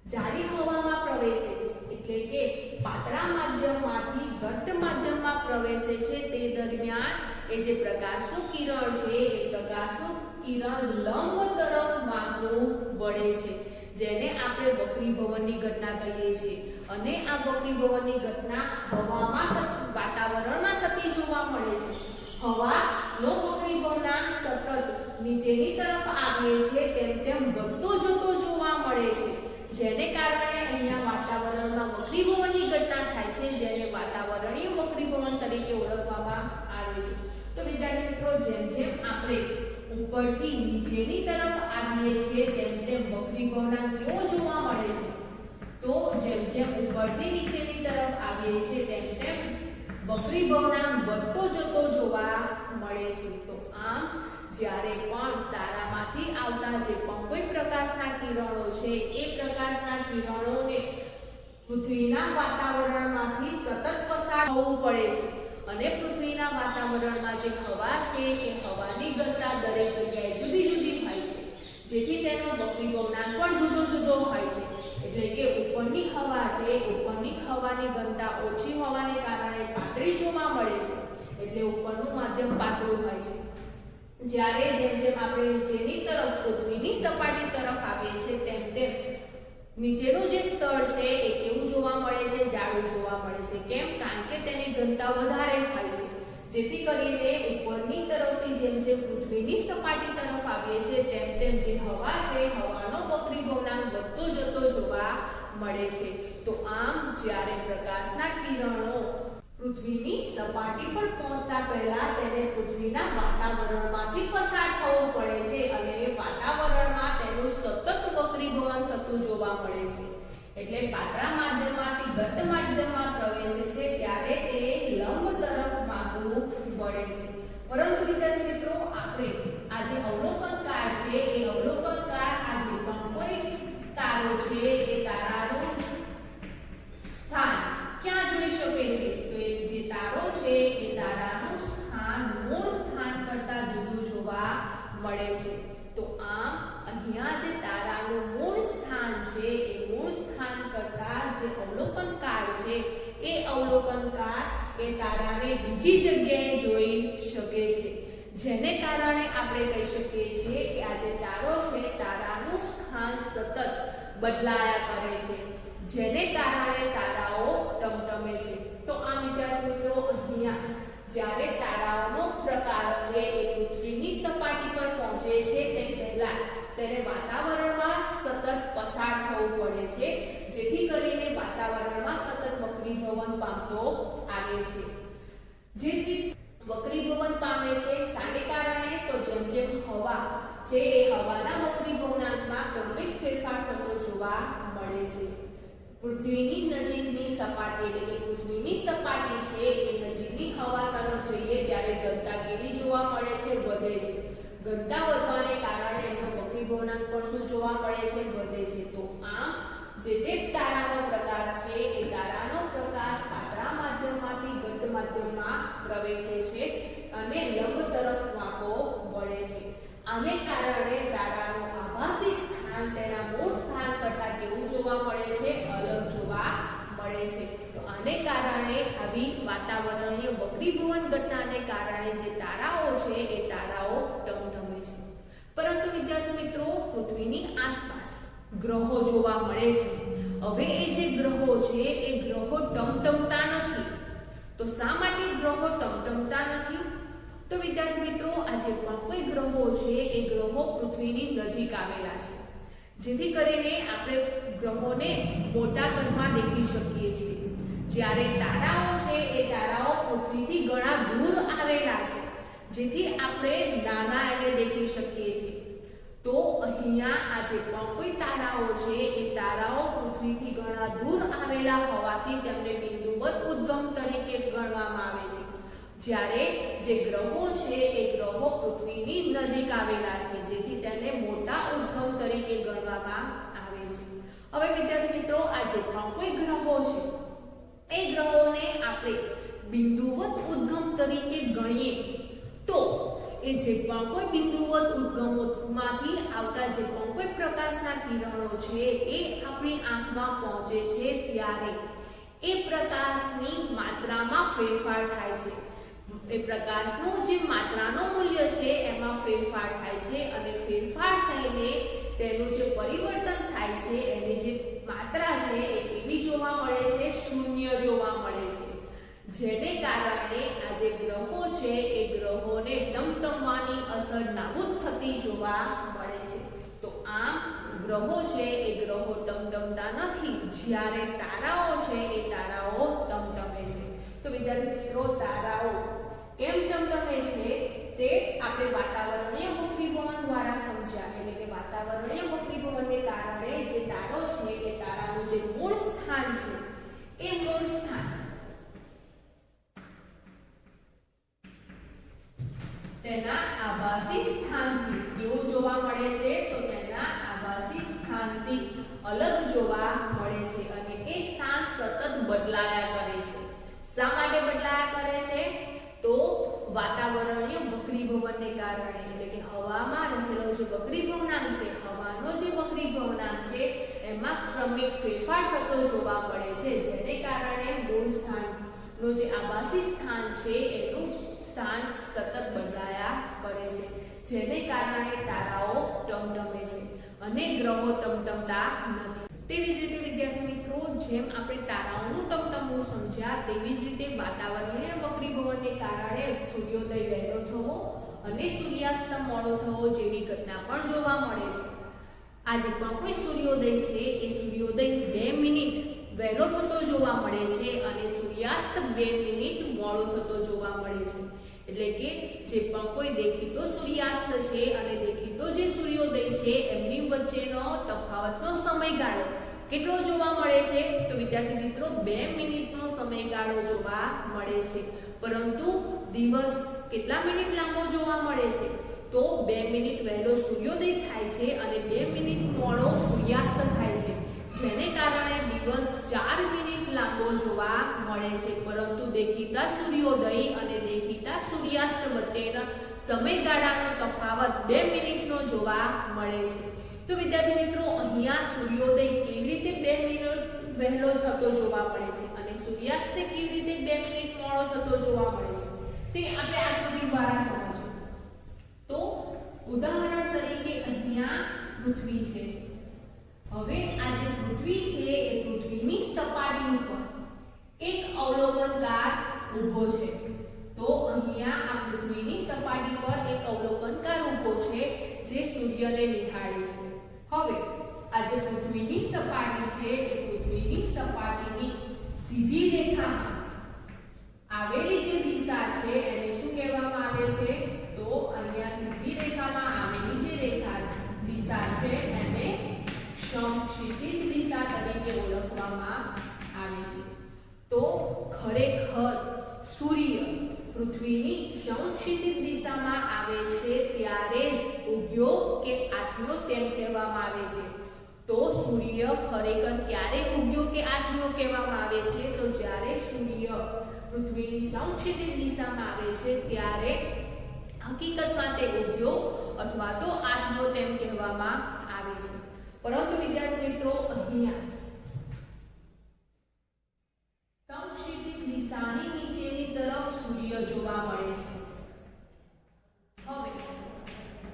જાડી હવામાં પ્રવેશે છે એટલે કે પાતળા માધ્યમમાંથી ઘટ્ટ માધ્યમમાં પ્રવેશે છે તે દરમિયાન એ જે પ્રકાશનું કિરણ છે એ પ્રકાશનું કિરણ લંબ તરફ વાંકું વળે છે જેને આપણે વક્રીભવનની ઘટના કહીએ છીએ અને આ વક્રીભવનની ઘટના હવામાં વાતાવરણમાં થતી જોવા મળે છે હવાનો વક્રીભવનાંક સતત નીચેની તરફ આવે છે તેમ તેમ વધતો જતો જોવા મળે છે જેને કારણે અહીંયા વાતાવરણમાં વક્રીભવનની ઘટના થાય છે જેને વાતાવરણીય વક્રીભવન તરીકે ઓળખવામાં આવે છે તો વિદ્યાર્થી મિત્રો જેમ જેમ આપણે ઉપરથી નીચેની તરફ આવીએ છીએ તેમ તેમ વક્રીભવનાંક કેવો જોવા મળે છે તો જેમ જેમ ઉપરથી નીચેની તરફ આવીએ છીએ તેમ તેમ વક્રીભવનાંક વધતો જતો જોવા મળે છે તો આમ જ્યારે પણ તારામાંથી આવતા જે પંકજ પ્રકાશના કિરણો છે એ પ્રકાશના કિરણોને પૃથ્વીના વાતાવરણમાંથી સતત પસાર થવું પડે છે અને પૃથ્વીના વાતાવરણમાં જે હવા છે એ હવાની ઘનતા દરેક જગ્યાએ જુદી જુદી હોય છે જેથી તેનો વક્રીભવનાંક પણ જુદો જુદો હોય છે એટલે કે ઉપરની હવા છે ઉપરની હવાની ઘનતા ઓછી હોવાને કારણે પાતળી જોવા મળે છે એટલે ઉપરનું માધ્યમ પાતળું હોય છે જ્યારે જેમ જેમ આપણે નીચેની તરફ પૃથ્વીની સપાટી તરફ આવીએ છીએ તેમ તેમ નીચેનું જે સ્તર છે એ કેવું જોવા મળે છે જાડું જોવા મળે છે કેમ કારણ કે તેની ઘનતા વધારે હોય છે જેથી કરીને ઉપરની તરફથી જેમ જેમ પૃથ્વીની સપાટી તરફ આવીએ છીએ તેમ તેમ જે હવા છે હવાનો વક્રીભવનાંક વધતો જતો જોવા મળે છે તો આમ જ્યારે પ્રકાશના કિરણો પૃથ્વીની સપાટી પર પહોંચતા પહેલા તેને પૃથ્વીના વાતાવરણમાંથી પસાર થવું પડે છે અને એ વાતાવરણમાં તેનું સતત વક્રીભવન થતું જોવા મળે છે એટલે પાતળા માધ્યમમાંથી ઘટ્ટ માધ્યમમાં પ્રવેશે છે ત્યારે તે લંબ તરફ વાંકું વળે છે પરંતુ વિદ્યાર્થી મિત્રો આપણે આ જે અવલોકનકાર છે એ અવલોકનકાર આ જે પણ કોઈ તારો છે એ તારાનું સ્થાન ક્યાં જોઈ શકે છે તો એ જે તારો છે એ તારાનું સ્થાન મૂળ સ્થાન કરતા જુદું જોવા મળે છે તો આમ અહીંયા જે તારાનું મૂળ સ્થાન છે એ મૂળ સ્થાન કરતા જે અવલોકનકાર છે એ અવલોકનકાર એ તારાને બીજી જગ્યાએ જોઈ શકે છે જેને કારણે આપણે કહી શકીએ છીએ કે આ જે તારો છે તારાનું સ્થાન સતત બદલાયા કરે છે જેને કારણે તારાઓ ટમટમે છે તો આ વિદ્યાર્થી મિત્રો અહીંયા જ્યારે તારાઓનો પ્રકાશ છે એ પૃથ્વીની સપાટી પર પહોંચે છે તે પહેલા તેને વાતાવરણમાં સતત પસાર થવું પડે છે જેથી કરીને વાતાવરણમાં સતત વક્રીભવન પામતો આવે છે જેથી વક્રીભવન પામે છે શાને કારણે તો જેમ જેમ હવા છે એ હવાના વક્રીભવનાંકમાં ક્રમિક ફેરફાર થતો જોવા મળે છે પૃથ્વીની નજીકની સપાટી એટલે કે પૃથ્વીની સપાટી છે એ નજીકની હવા તરફ જઈએ ત્યારે ઘનતા કેવી જોવા મળે છે વધે છે ઘનતા વધવાને કારણે એનો વક્રીભવનાંક પણ શું જોવા મળે છે વધે છે તો આમ જે તે તારાનો પ્રકાશ છે એ તારાનો પ્રકાશ પાતળા માધ્યમમાંથી ઘટ્ટ માધ્યમમાં પ્રવેશે છે અને લંબ તરફ વાંકો વળે છે આને કારણે તારાનું આભાસી સ્થાન તેના મૂળ સ્થાન કરતાં કેવું જોવા મળે છે અલગ જોવા મળે છે તો આને કારણે આવી વાતાવરણીય વક્રીભવન ઘટનાને કારણે જે તારાઓ છે એ તારાઓ ટમટમે છે પરંતુ વિદ્યાર્થી મિત્રો પૃથ્વીની આસપાસ ગ્રહો જોવા મળે છે હવે એ જે ગ્રહો છે એ ગ્રહો ટમટમતા નથી તો શા માટે ગ્રહો ટમટમતા નથી તો વિદ્યાર્થી મિત્રો આ જે પણ કોઈ ગ્રહો છે એ ગ્રહો પૃથ્વીની નજીક આવેલા છે જેથી કરીને આપણે ગ્રહોને મોટા કદમાં દેખી શકીએ છીએ જ્યારે તારાઓ છે એ તારાઓ પૃથ્વીથી ઘણા દૂર આવેલા છે જેથી આપણે નાના એને દેખી શકીએ છીએ તો અહીંયા આ જે પણ કોઈ તારાઓ છે એ તારાઓ પૃથ્વીથી ઘણા દૂર આવેલા હોવાથી તેમને બિંદુવત ઉદ્ગમ તરીકે ગણવામાં આવે છે જ્યારે જે ગ્રહો છે એ ગ્રહો પૃથ્વીની નજીક આવેલા છે, જેથી તેને મોટા ઉદ્ગમ તરીકે ગણવામાં આવે છે. હવે વિદ્યાર્થી મિત્રો, આ જે પણ કોઈ ગ્રહો છે એ ગ્રહોને આપણે બિંદુવત ઉદ્ગમ તરીકે ગણીએ તો એ જે પણ કોઈ બિંદુવત ઉદ્ગમોમાંથી આવતા જે પણ કોઈ પ્રકાશના કિરણો છે એ આપણી આંખમાં પહોંચે છે ત્યારે એ પ્રકાશની માત્રામાં ફેરફાર થાય છે. એ પ્રકાશનું જે માત્રાનું મૂલ્ય છે એમાં ફેરફાર થાય છે અને ફેરફાર થઈને તેનું જે પરિવર્તન થાય છે એની જે માત્રા છે એ કેવી જોવા મળે છે? શૂન્ય જોવા મળે છે. જેને કારણે આ જે ગ્રહો છે એ ગ્રહોને ટમટમવાની અસર નાબૂદ થતી જોવા મળે છે. તો આમ ગ્રહો છે એ ગ્રહો ટમટમતા નથી, જ્યારે તારાઓ છે એ તારાઓ ટમટમે છે. તો વિદ્યાર્થી મિત્રો, તારાઓ કેમ ટમટમે છે તે આપણે વાતાવરણીય વક્રીભવન દ્વારા સમજ્યા. એટલે કે વાતાવરણીય વક્રીભવનને કારણે જે તારો છે એ તારાનું જે મૂળ સ્થાન છે એ મૂળ સ્થાન તેના આભાસી સ્થાનથી કેવું જોવા મળે છે? તો તેના આભાસી સ્થાનથી અલગ જોવા મળે છે અને એ સ્થાન સતત બદલાયા કરે છે. શા માટે બદલાયા કરે છે? તો વાતાવરણીય વક્રીભવનને કારણે. એટલે કે હવામાં રહેલો જે વક્રીભવનાંક છે, હવાનો જે વક્રીભવનાંક છે એમાં ક્રમિક ફેરફાર થતો જોવા મળે છે, જેને કારણે મૂળ સ્થાનનો જે આભાસી સ્થાન છે એનું સ્થાન સતત બદલાયા કરે છે, જેને કારણે તારાઓ ટમટમે છે અને ગ્રહો ટમટમતા નથી. તેવી જ રીતે વિદ્યાર્થી મિત્રો, જેમ આપણે તારાઓનું ટમટમવું સમજ્યા તેવી જ રીતે વાતાવરણીય વક્રીભવનને કારણે સૂર્યોદય વહેલો થવો અને સૂર્યાસ્ત મોડો થવો જેવી ઘટના પણ જોવા મળે છે. આજે પણ કોઈ સૂર્યોદય છે એ સૂર્યોદય 2 મિનિટ વહેલો થતો જોવા મળે છે અને સૂર્યાસ્ત 2 મિનિટ મોડો થતો જોવા મળે છે. એટલે કે જે પણ કોઈ દેખીતો સૂર્યાસ્ત છે અને દેખીતો જે સૂર્યોદય છે એમની વચ્ચેનો તફાવતનો સમયગાળો કેટલો જોવા મળે છે? તો વિદ્યાર્થી મિત્રો, 2 મિનિટનો સમયગાળો જોવા મળે છે. પરંતુ દિવસ કેટલા મિનિટ લાંબો જોવા મળે છે? તો 2 મિનિટ વહેલો સૂર્યોદય થાય છે અને 2 મિનિટ મોડો સૂર્યાસ્ત થાય છે, જેને કારણે દિવસ 4 મિનિટ લાંબો જોવા મળે છે. પરંતુ દેખીતા સૂર્યોદય અને દેખીતા સૂર્યાસ્ત વચ્ચેના સમયગાળાનો તફાવત 2 મિનિટનો જોવા મળે છે. તો વિદ્યાર્થી મિત્રો, અહીંયા સૂર્યોદય કેવી રીતે 2 મિનિટ વહેલો થતો જોવા મળે છે અને સૂર્યાસ્ત કેવી રીતે 2 મિનિટ મોડો થતો જોવા મળે છે તે આપણે આકૃતિ દ્વારા સમજીશું. તો ઉદાહરણ તરીકે અહીંયા પૃથ્વી છે. હવે આ જે પૃથ્વી છે એ પૃથ્વીની સપાટી ઉપર એક અવલોકનકાર ઊભો છે. તો અહીંયા આ પૃથ્વીની સપાટી પર એક અવલોકનકાર ઊભો છે જે સૂર્યને નિહાળે છે. હવે આ જે પૃથ્વીની સપાટી છે એ પૃથ્વીની સપાટીની સીધી રેખામાં આવેલી જે દિશા છે એને શું કહેવામાં આવે છે? તો અહીંયા સીધી રેખામાં આવેલી જે રેખા દિશા છે એને સમક્ષિતિજ દિશા તરીકે ઓળખવામાં આવે છે. તો ખરેખર સૂર્ય પૃથ્વીની સમક્ષિતિજ દિશામાં આવે છે ત્યારે જ ઉગ્યો કે આથમ્યો તેમ કહેવામાં આવે છે. તો સૂર્ય ખરેખર ક્યારે ઉગ્યો કે આથમ્યો કહેવામાં આવે છે? તો જ્યારે સૂર્ય પૃથ્વીની સમક્ષિતિજ દિશામાં આવે છે ત્યારે હકીકતમાં તે ઉગ્યો અથવા તો આથમ્યો તેમ કહેવામાં આવે છે. પરંતુ વિદ્યાર્થી મિત્રો, અહીંયા સમક્ષિતિજ દિશાની નીચેની તરફ સૂર્ય જોવા મળે છે. હવે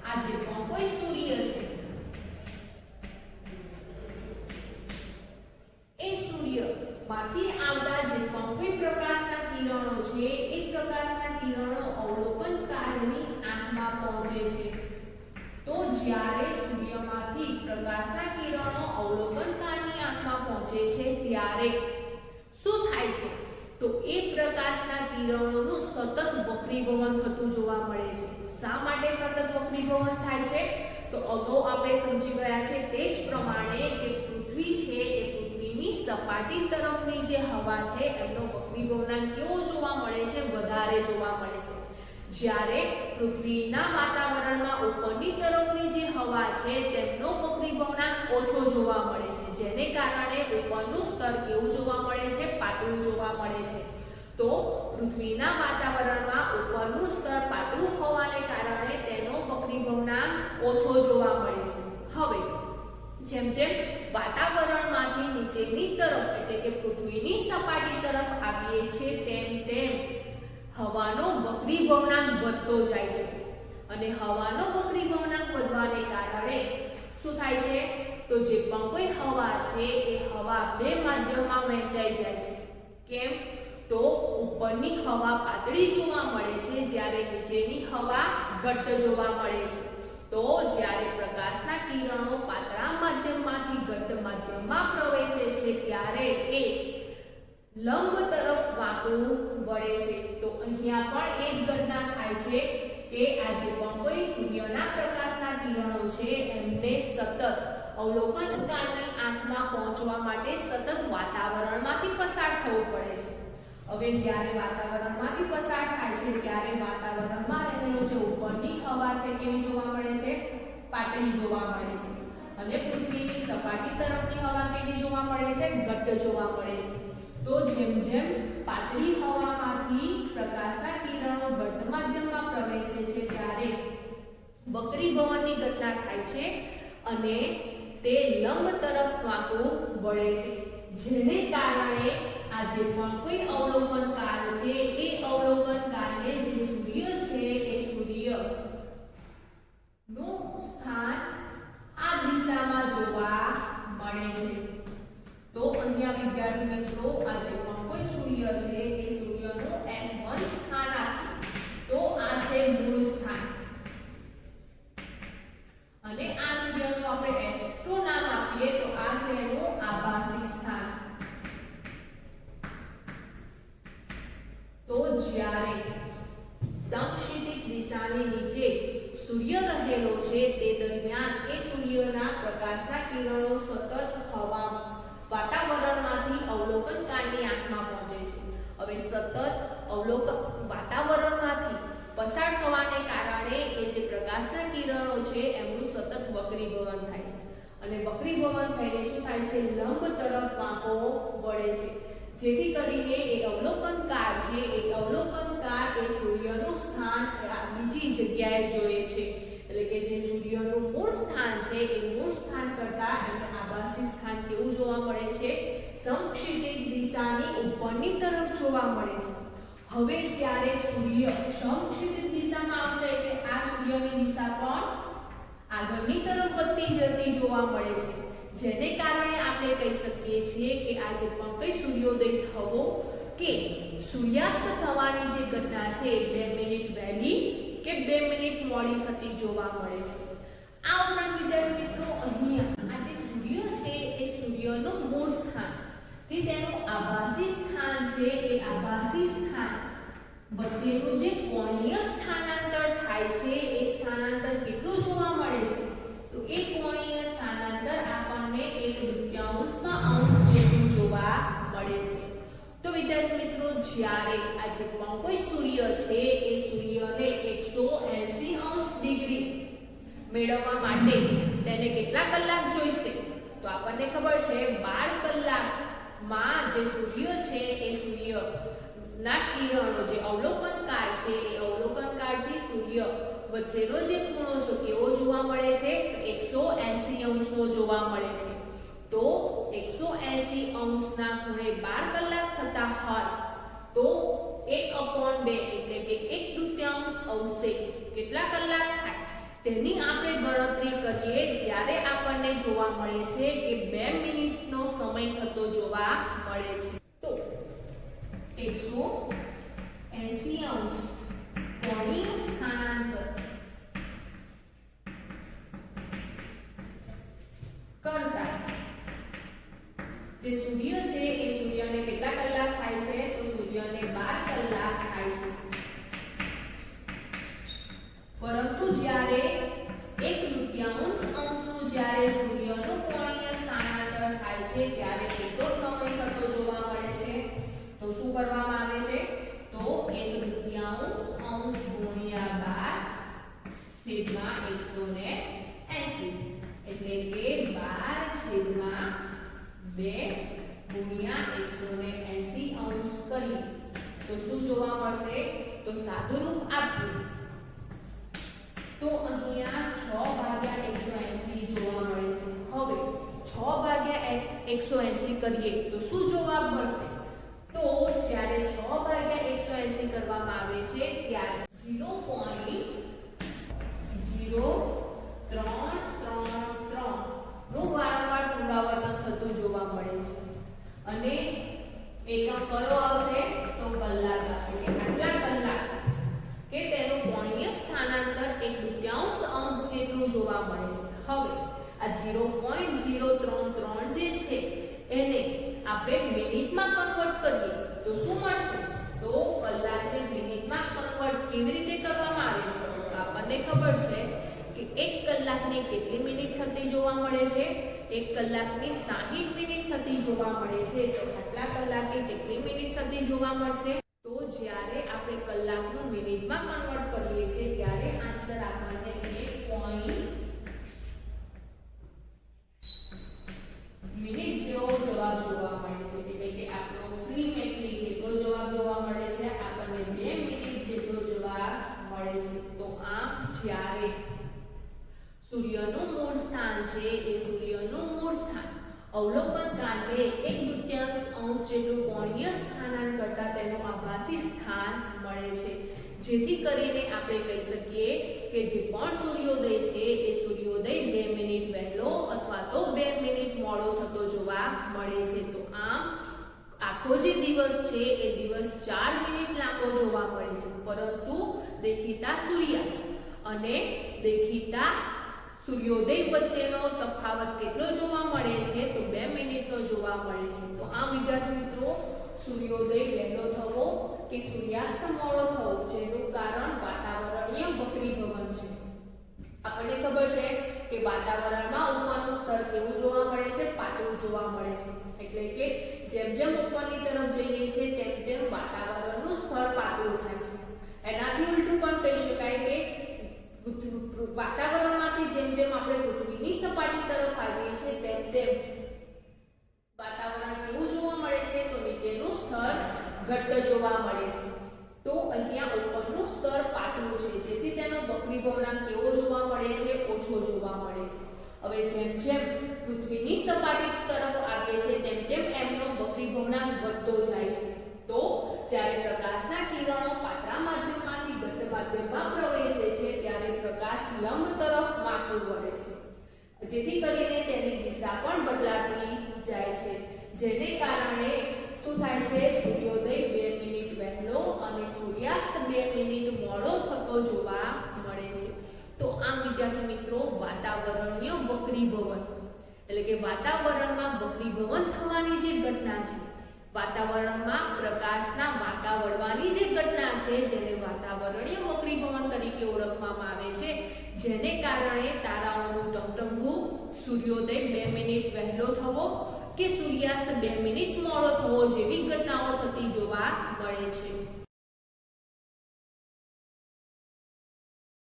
આ જે પણ કોઈ સૂર્ય છે એ સૂર્યમાંથી આવતા જે પણ કોઈ પ્રકાશના કિરણો છે એ પ્રકાશના કિરણો અવલોકનકારની આંખમાં પહોંચે છે. તો જ્યારે સૂર્યમાંથી પ્રકાશના કિરણો અવલોકનકારની આંખમાં પહોંચે છે ત્યારે શું થાય છે? તો એ પ્રકાશના કિરણોનું સતત વક્રીભવન થતું જોવા મળે છે. શા માટે સતત વક્રીભવન થાય છે? તો અગાઉ આપણે સમજી ગયા છે તે જ પ્રમાણે કે પૃથ્વી છે એ પૃથ્વીની પૃથ્વીની સપાટી તરફની જે હવા છે એમનો વક્રી ભવનાંક કેવો જોવા મળે છે? વધારે જોવા મળે છે. જ્યારે પૃથ્વીના વાતાવરણમાં ઉપરની તરફની જે હવા છે તેમનો વક્રી ભવનાંક ઓછો જોવા મળે છે, જેને કારણે ઉપરનું સ્તર કેવું જોવા મળે છે? પાતળું જોવા મળે છે. તો પૃથ્વીના વાતાવરણમાં ઉપરનું સ્તર પાતળું હોવાને કારણે તેનો વક્રી ભવનાંક ઓછો જોવા મળે છે. હવે જેમ જેમ વાતાવરણમાંથી નીચેની તરફ એટલે કે પૃથ્વીની સપાટી તરફ આવીએ છીએ તેમ તેમ હવાનો વક્રી ભવનાંક વધતો જાય છે અને હવાનો વક્રી ભવનાંક વધવાને કારણે શું થાય છે? તો જે પણ કોઈ હવા છે એ હવા બે માધ્યમમાં વહેંચાઈ જાય છે. કેમ? તો ઉપરની હવા પાતળી જોવા મળે છે જ્યારે નીચેની હવા ઘટ્ટ જોવા મળે છે. તો જ્યારે પ્રકાશના કિરણો પાતળા માધ્યમમાંથી ઘટ્ટ માધ્યમમાં પ્રવેશે છે ત્યારે એ લંબ તરફ વાંકું વળે છે. તો અહીંયા પણ એ જ ઘટના થાય છે કે આ જે પણ કોઈ સૂર્યના પ્રકાશના કિરણો છે એમને સતત અવલોકનકારની આંખમાં પહોંચવા માટે સતત વાતાવરણમાંથી પસાર થવું પડે છે. હવે જ્યારે વાતાવરણમાંથી પસાર થાય છે ત્યારે વાતાવરણમાં રહેલો જે ઉપરની હવા છે કેવી જોવા મળે છે? પાતળી જોવા મળે છે. અને પૃથ્વીની સપાટી તરફની હવા કેવી જોવા મળે છે? ઘટ્ટ જોવા મળે છે. તો જેમ જેમ પાતળી હવામાંથી પ્રકાશના કિરણો ઘટ્ટ માધ્યમમાં પ્રવેશે છે ત્યારે વક્રીભવનની ઘટના થાય છે અને તે લંબ તરફ વાંકું વળે છે, જેને કારણે આ જે પણ કોઈ અવલોકનકાર છે એ અવલોકનકારને જે સૂર્ય છે એ સૂર્ય નું સ્થાન આ દિશામાં જોવા મળે છે. તો અહીંયા વિદ્યાર્થી મિત્રો આ જે પણ કોઈ સૂર્ય છે એ સૂર્યનું S1 સ્થાન આપીએ તો આ છે મૂળ સ્થાન અને આ સૂર્યનું આપણે S2 નામ આપીએ તો આ છે એનું આભાસી સ્થાન. તો જ્યારે સમક્ષિતિજ દિશાની નીચે સૂર્ય રહેલો છે તે દરમિયાન એ સૂર્યના પ્રકાશના કિરણો સતત વાતાવરણમાંથી અવલોકનકારની આંખમાં પહોંચે છે. હવે સતત વાતાવરણમાંથી પસાર થવાને કારણે એ જે પ્રકાશના કિરણો છે એમનું સતત વક્રીભવન થાય છે અને વક્રીભવન થઈને શું થાય છે? લંબ તરફ વાંકો વળે છે, જેથી કરીને એ અવલોકનકાર છે એ સૂર્યનું સ્થાન બીજી જગ્યાએ જોઈએ છે. એટલે કે જે સૂર્યનું મૂળ સ્થાન છે એ મૂળ સ્થાન કરતા એનું આભાસી સ્થાન કેવું જોવા મળે છે? સમક્ષિતિજ દિશાની ઉપરની તરફ જોવા મળે છે. હવે જ્યારે સૂર્ય સમક્ષિતિજ દિશામાં આવશે એટલે આ સૂર્યની દિશા પણ આગળની તરફ વધતી જતી જોવા મળે છે, જેને કારણે આપણે કહી શકીએ છીએ કે આ જે પણ કઈ સૂર્યોદય થવો કે સૂર્યાસ્ત થવાની જે ઘટના છે 2 મિનિટ વહેલી કે 2 મિનિટ મોડી થતી જોવા મળે છે. આ ઉપરાંત વિદ્યાર્થી મિત્રો અહીંયા આ જે સૂર્ય છે એ સૂર્યનું મૂળ સ્થાન થી તેનું આભાસી સ્થાન છે એ આભાસી સ્થાન વચ્ચેનું જે કોણીય સ્થાનાંતર થાય છે એ સ્થાનાંતર કેટલું જોવા મળે છે? તો એ કોણીય સ્થાનાંતર આપણને 1/2 અંશ જેટલું જોવા મળે છે. તો વિદ્યાર્થી મિત્રો જ્યારે આ જે પણ કોઈ સૂર્ય છે એ સૂર્યને 180 ડિગ્રી મેળવવા માટે તેને કેટલા કલાક જોઈશે? તો આપણને ખબર છે 12 કલાકમાં જે સૂર્ય છે એ સૂર્યના કિરણો જે અવલોકનકાર છે એ અવલોકનકારથી સૂર્ય વચ્ચેનો જે ખૂણો છે કેવો જોવા મળે છે? તો 180 અંશનો જોવા મળે છે. તો 180 અંશના ખૂણે 12 કલાક થતા હોય તો 1/2 એટલે કે 1/2 અંશે કેટલા કલાક થાય તેની આપણે ગણતરી કરીએ ત્યારે આપણને જોવા મળે છે કે 2 મિનિટનો સમય થતો જોવા મળે છે. તો 180 અંશ કોણીય સ્થાનાંતર કરતા જે સૂર્ય છે એ સૂર્યને કેટલા કલાક થાય છે? તો સૂર્યને 12 કલાક થાય છે. પરંતુ જ્યારે 1/2 અંશનું જ્યારે સૂર્યનું કોણીય સ્થાનાંતર થાય છે ત્યારે કેટલો છેદમાં 180 એટલે કે 12/2 ગુણ્યા 180 અંશ કરીએ તો શું જોવા મળશે? તો સાદુરૂપ આપીએ તો અહીંયા 6/180 જોવા મળે છે. હવે 6/180 કરીએ તો શું જવાબ મળશે? તો જ્યારે 6/180 કરવામાં આવે છે ત્યારે 0.0333 નું વારંવાર પુનરાવર્તન થતું જોવા મળે છે અને એકમ કયો આવશે? તો કલાક આવશે કે આટલા કલાક કે તેનું કોણીય સ્થાનાંતર 1/2 અંશ જેટલું જોવા મળે છે. હવે આ 0.033 જે છે એને આપણે મિનિટમાં કન્વર્ટ કરીએ તો શું મળશે? તો કલાકને મિનિટમાં કન્વર્ટ કેવી રીતે કરવામાં આવે છે? તો આપણને ખબર છે કે 1 કલાકની કેટલી મિનિટ થતી જોવા મળે છે? 1 કલાકની 60 મિનિટ થતી જોવા મળે છે. તો આટલા કલાકની કેટલી મિનિટ થતી જોવા મળશે? તો જ્યારે આપણે કલાકનું મિનિટમાં કન્વર્ટ કરીએ છીએ ત્યારે આન્સર આપણને 1 મિનિટ જેવો જવાબ જોવા મળે છે. એટલે કે એપ્રોક્સિમેટલી કેટલો જવાબ જોવા મળે છે? આપણને 2 મિનિટ જેટલો જવાબ મળે છે. તો આમ જ્યારે સૂર્યનું મૂળ સ્થાન છે એ સૂર્યનું મૂળ સ્થાન અવલોકન કાંતે 1/2 અંશ જેટલું કોણીય સ્થાનાંતર કરતા તેનું આભાસી સ્થાન મળે છે. જેથી કરીને આપણે કહી શકીએ કે જે પણ સૂર્યોદય છે એ સૂર્યોદય 2 મિનિટ વહેલો અથવા તો 2 મિનિટ મોડો થતો જોવા મળે છે. તો આમ આખો જે દિવસ છે એ દિવસ 4 મિનિટ લાંબો જોવા મળે છે, પરંતુ દેખીતા સૂર્યાસ્ત અને દેખીતા સૂર્યોદય વચ્ચેનો તફાવત કેટલો જોવા મળે છે? તો 2 મિનિટનો જોવા મળે છે. તો આમ વિદ્યાર્થી મિત્રો સૂર્યોદય વહેલો થવો કે સૂર્યાસ્ત મોડો થવો જેનું કારણ વાતાવરણીય વક્રીભવન છે. આપણને ખબર છે કે વાતાવરણમાં ઉપરનું સ્તર કેવું જોવા મળે છે? પાતળું જોવા મળે છે. એટલે કે જેમ જેમ ઉપરની તરફ જઈએ છીએ તેમ તેમ વાતાવરણનું સ્તર પાતળું થાય છે. એનાથી ઉલટું પણ કહી શકાય કે વાતાવરણમાંથી જેમ જેમ આપણે પૃથ્વીની સપાટી તરફ આવીએ છીએ તેમ તેમ વાતાવરણ કેવું જોવા મળે છે? તો નીચેનું સ્તર ઘટ્ટ જોવા મળે છે. તો અહીંયા ઉપરનું સ્તર પાતળું છે જેથી તેનો વક્રીભવનાંક કેવો જોવા મળે છે? ઓછો જોવા મળે છે. હવે જેમ જેમ પૃથ્વીની સપાટી તરફ આવીએ છીએ તેમ તેમ એમનો વક્રીભવનાંક વધતો જાય છે. તો જ્યારે પ્રકાશના કિરણો પાતળા માધ્યમમાંથી ઘટ્ટ માધ્યમમાં પ્રવેશે છે ત્યારે પ્રકાશ લંબ તરફ વાંકું વળે છે, જેથી કરીને તેની દિશા પણ બદલાતી જાય છે. જેને કારણે શું થાય છે? સૂર્યોદય 2 મિનિટ વહેલો અને સૂર્યાસ્ત 2 મિનિટ મોડો થતો જોવા મળે છે. તો આમ વિદ્યાર્થી મિત્રો વાતાવરણીય વક્રીભવન એટલે કે વાતાવરણમાં વક્રીભવન થવાની જે ઘટના છે, વાતાવરણમાં પ્રકાશના વાંકા વળવાની જે ઘટના છે જેને વાતાવરણીય વક્રીભવન તરીકે ઓળખવામાં આવે છે, જેને કારણે તારાઓનું ટમટમવું, સૂર્યોદય 2 મિનિટ વહેલો થવો કે સૂર્યાસ્ત 2 મિનિટ મોડો થવો જેવી ઘટનાઓ થતી જોવા મળે છે.